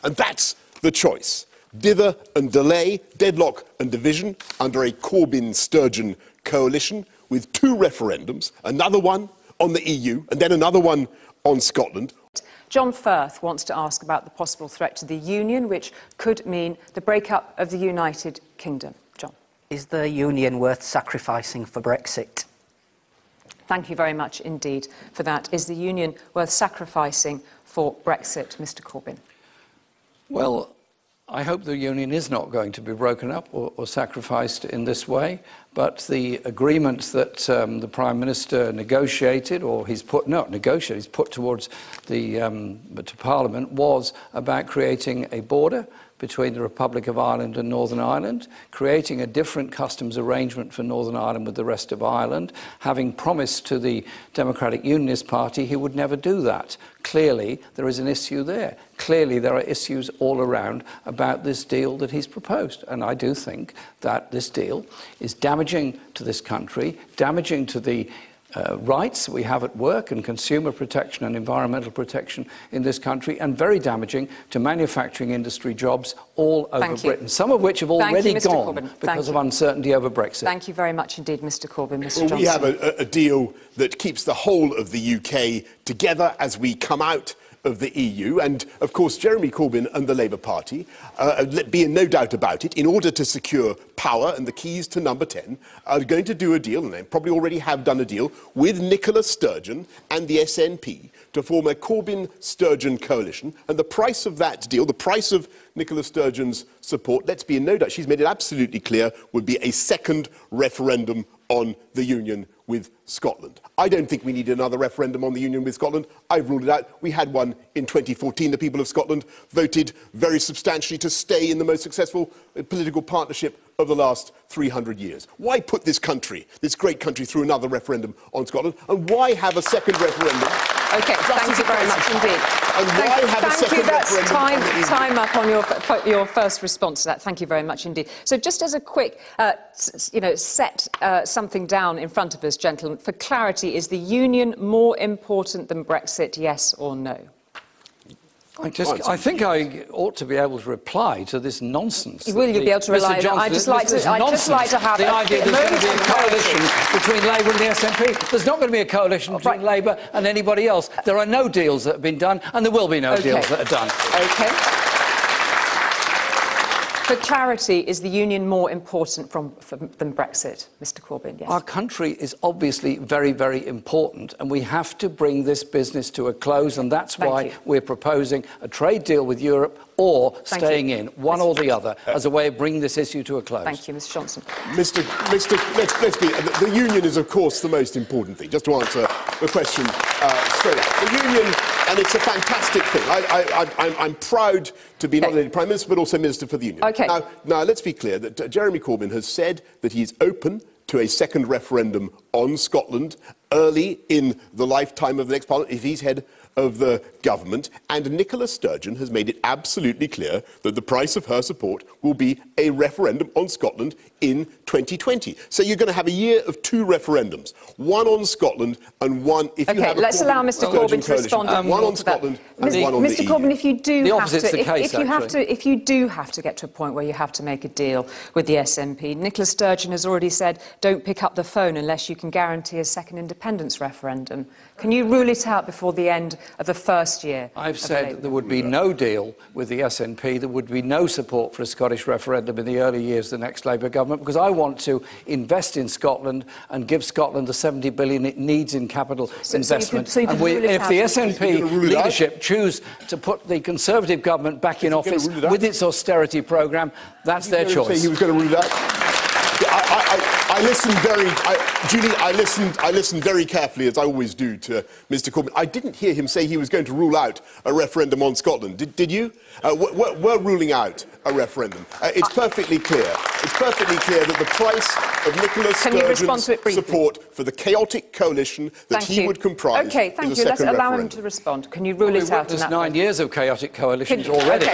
And that's the choice. Dither and delay, deadlock and division under a Corbyn-Sturgeon coalition with 2 referendums, another one on the EU and then another one on Scotland. John Firth wants to ask about the possible threat to the Union, which could mean the breakup of the United Kingdom. John. Is the Union worth sacrificing for Brexit? Thank you very much indeed for that. Is the Union worth sacrificing for Brexit, Mr Corbyn? Well, I hope the Union is not going to be broken up or sacrificed in this way, but the agreement that the Prime Minister negotiated, or he's put towards to Parliament, was about creating a border between the Republic of Ireland and Northern Ireland, creating a different customs arrangement for Northern Ireland with the rest of Ireland, having promised to the Democratic Unionist Party he would never do that. Clearly, there is an issue there. Clearly, there are issues all around about this deal that he's proposed. And I do think that this deal is damaging to this country, damaging to the rights we have at work and consumer protection and environmental protection in this country, and very damaging to manufacturing industry jobs all over Britain, some of which have already gone because of uncertainty over Brexit. Thank you very much indeed, Mr Corbyn. Mr Johnson. We have a deal that keeps the whole of the UK together as we come out of the EU, and of course Jeremy Corbyn and the Labour Party, be in no doubt about it, in order to secure power and the keys to number 10, are going to do a deal, and they probably already have done a deal, with Nicola Sturgeon and the SNP to form a Corbyn-Sturgeon coalition. And the price of that deal, the price of Nicola Sturgeon's support, let's be in no doubt, she's made it absolutely clear, would be a second referendum on the union with Scotland. I don't think we need another referendum on the union with Scotland. I've ruled it out. We had one in 2014. The people of Scotland voted very substantially to stay in the most successful political partnership of the last 300 years. Why put this country, this great country, through another referendum on Scotland? And why have a second referendum? OK, thank you very much indeed. And why have a second referendum on the EU? Time up on your first response to that. Thank you very much indeed. So just as a quick, set something down in front of us, gentlemen, for clarity, is the Union more important than Brexit, yes or no? I think I ought to be able to reply to this nonsense. Will you be able to rely? I'd just like to have the idea there's going to be a coalition between Labour and the SNP. There's not going to be a coalition between Labour and anybody else. There are no deals that have been done, and there will be no deals that are done. OK. For clarity, is the Union more important than Brexit, Mr Corbyn? Yes. Our country is obviously very, very important, and we have to bring this business to a close, and that's why we're proposing a trade deal with Europe or staying in, one or the other, as a way of bringing this issue to a close. Thank you, Mr Johnson. Let's be, the union is, of course, the most important thing. Just to answer the question straight out. The union, and it's a fantastic thing. I'm proud to be not only Prime Minister, but also Minister for the Union. OK. Now, let's be clear that Jeremy Corbyn has said that he's open to a second referendum on Scotland early in the lifetime of the next Parliament, if he's head of the government, and Nicola Sturgeon has made it absolutely clear that the price of her support will be a referendum on Scotland in 2020. So you're going to have a year of 2 referendums, one on Scotland and one if you have a let's allow Mr Corbyn to respond. One on Scotland and one on the EU. Mr Corbyn, if you do if you do have to get to a point where you have to make a deal with the SNP, Nicola Sturgeon has already said, don't pick up the phone unless you can guarantee a second independence referendum. Can you rule it out before the end of the first year? I've said there would be no deal with the SNP. There would be no support for a Scottish referendum in the early years of the next Labour government, because I want to invest in Scotland and give Scotland the 70 billion it needs in capital investment. If the SNP leadership choose to put the Conservative government back in office with its austerity programme, that's their choice. He was going to rule it out. I listened Julie, I listened very carefully, as I always do, to Mr Corbyn. I didn't hear him say he was going to rule out a referendum on Scotland. Did you? We're ruling out a referendum. It's perfectly clear. It's perfectly clear that the price of Nicola Sturgeon's support for the chaotic coalition that he would comprise OK, thank you. Let's allow him to respond. Can you rule it out? There's 9 years of chaotic coalitions already.